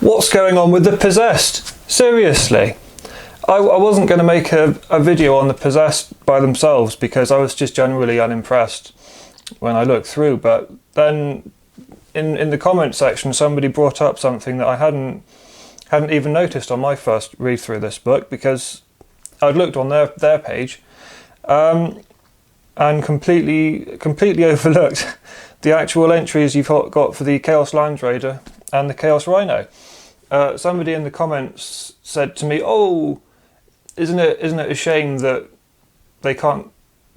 What's going on with the Possessed? Seriously. I wasn't going to make a video on the Possessed by themselves because I was just generally unimpressed when I looked through, but then in the comment section somebody brought up something that I hadn't even noticed on my first read through this book, because I'd looked on their page and completely overlooked the actual entries you've got for the Chaos Land Raider and the Chaos Rhino. Somebody in the comments said to me, "Oh, isn't it a shame that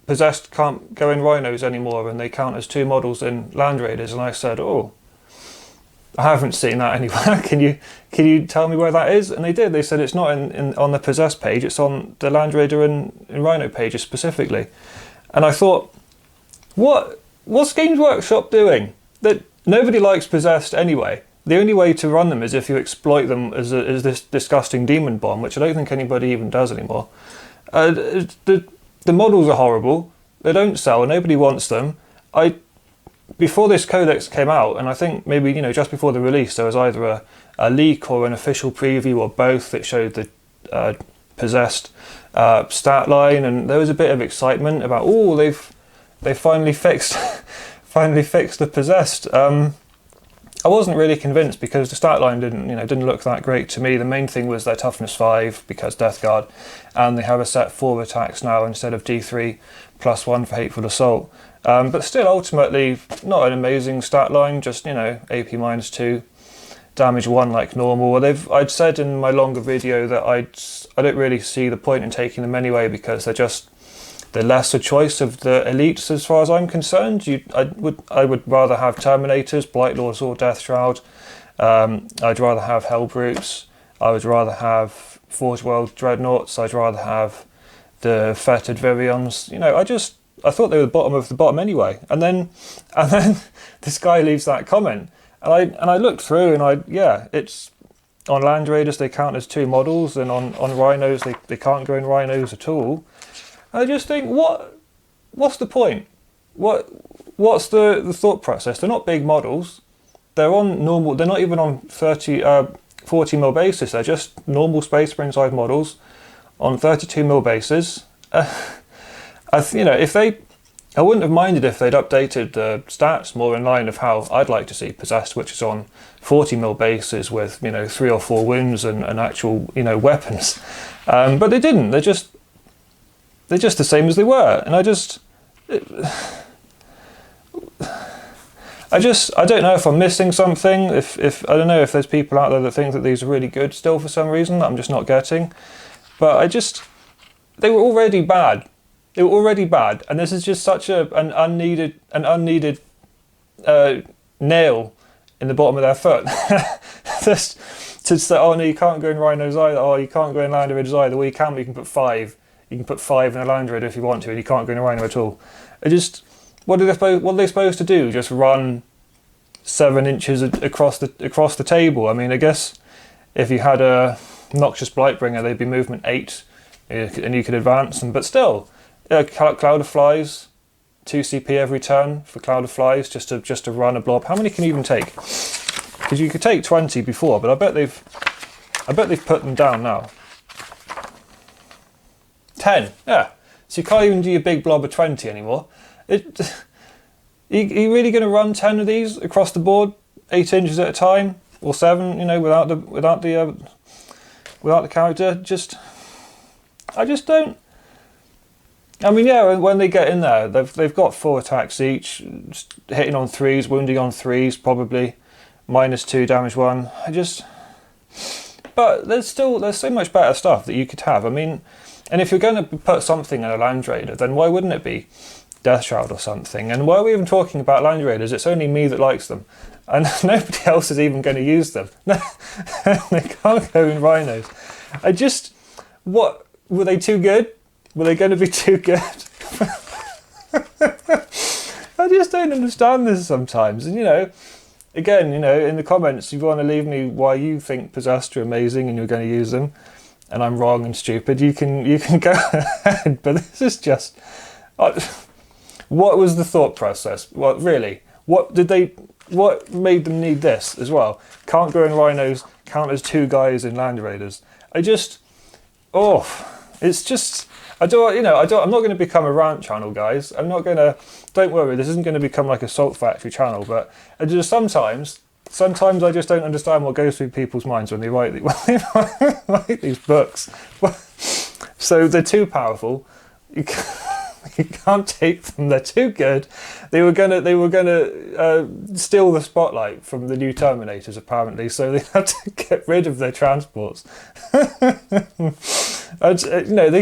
Possessed can't go in Rhinos anymore and they count as two models in Land Raiders?" And I said, "Oh, I haven't seen that anywhere. Can you tell me where that is?" And they did. They said it's not on the Possessed page. It's on the Land Raider and Rhino pages specifically. And I thought, what's Games Workshop doing? That nobody likes Possessed anyway. The only way to run them is if you exploit them as this disgusting demon bomb, which I don't think anybody even does anymore. The models are horrible. They don't sell. Nobody wants them. Before this codex came out, and I think maybe just before the release, there was either a leak or an official preview or both that showed the Possessed stat line, and there was a bit of excitement about, oh, they finally fixed the Possessed. I wasn't really convinced because the stat line didn't look that great to me. The main thing was their toughness 5 because Death Guard, and they have a set 4 attacks now instead of D3 plus 1 for Hateful Assault. But still, ultimately, not an amazing stat line. Just AP -2, damage 1 like normal. I'd said in my longer video that I don't really see the point in taking them anyway because they're just the lesser choice of the elites as far as I'm concerned. I would rather have Terminators, Blightlords or Death Shroud. I'd rather have Hellbrutes. I would rather have Forge World Dreadnoughts. I'd rather have the Fetid Virions. I thought they were the bottom of the bottom anyway. And then this guy leaves that comment, and I looked through, and it's on Land Raiders they count as 2 models, and on Rhinos they can't go in Rhinos at all. I just think, what's the point? What's the thought process? They're not big models. They're on normal. They're not even on 40mm basis. They're just normal Space Marine size models on 32mm basis. I wouldn't have minded if they'd updated the stats more in line of how I'd like to see Possessed, which is on 40mm bases with 3 or 4 wounds and actual weapons. But they didn't. They're just the same as they were, and I don't know if I'm missing something. If I don't know if there's people out there that think that these are really good still for some reason that I'm just not getting. But they were already bad. They were already bad, and this is just such an unneeded nail in the bottom of their foot. Just to say, oh no, you can't go in Rhinos either. Oh, you can't go in Land Raiders either. Well, you can put 5. You can put 5 in a Land Raider if you want to, and you can't go in a Rhino at all. What are they supposed to do? Just run 7 inches across the table? I mean, I guess if you had a Noxious Blightbringer, they'd be movement 8, and you could advance them. But still, Cloud of Flies, 2 CP every turn for Cloud of Flies, just to run a blob. How many can you even take? Because you could take 20 before, but I bet they've put them down now. 10, yeah. So you can't even do your big blob of 20 anymore. Are you really going to run 10 of these across the board, 8 inches at a time, or 7? Without the character. I just don't. I mean, yeah. When they get in there, they've got 4 attacks each, hitting on 3s, wounding on 3s, probably -2, damage 1. But there's so much better stuff that you could have. I mean. And if you're going to put something in a Land Raider, then why wouldn't it be Death Shroud or something? And why are we even talking about Land Raiders? It's only me that likes them. And nobody else is even going to use them. They can't go in Rhinos. Were they too good? Were they going to be too good? I just don't understand this sometimes. And, again, in the comments, you want to leave me why you think Possessed are amazing and you're going to use them, and I'm wrong and stupid, you can go ahead. But this is just, what was the thought process? What really? What did they? what made them need this as well? Can't go in rhinos, count as 2 guys in Land Raiders. It's just, I'm not going to become a rant channel, guys. Don't worry, this isn't going to become like a Salt Factory channel, but sometimes I just don't understand what goes through people's minds when they write these books. So they're too powerful. You can't take them. They're too good. They were gonna steal the spotlight from the new Terminators, apparently. So they had to get rid of their transports. They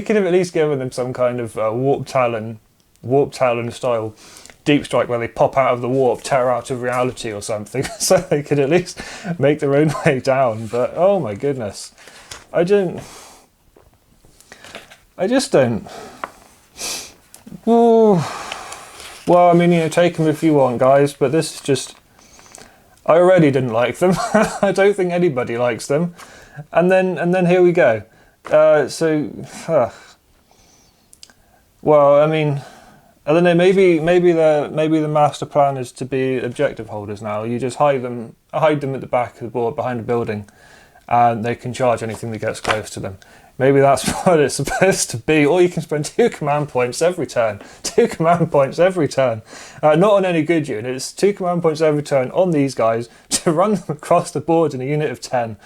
could have at least given them some kind of warp talon style deep strike where they pop out of the warp, tear out of reality or something, so they could at least make their own way down. But oh my goodness, I just don't. Ooh. Well, I mean, take them if you want, guys, but this is just... I already didn't like them. I don't think anybody likes them. And then here we go. Well, I mean, I don't know, maybe the master plan is to be objective holders now. You just hide them at the back of the board behind a building, and they can charge anything that gets close to them. Maybe that's what it's supposed to be. Or you can spend 2 command points every turn. 2 command points every turn. Not on any good units. 2 command points every turn on these guys to run them across the board in a unit of 10.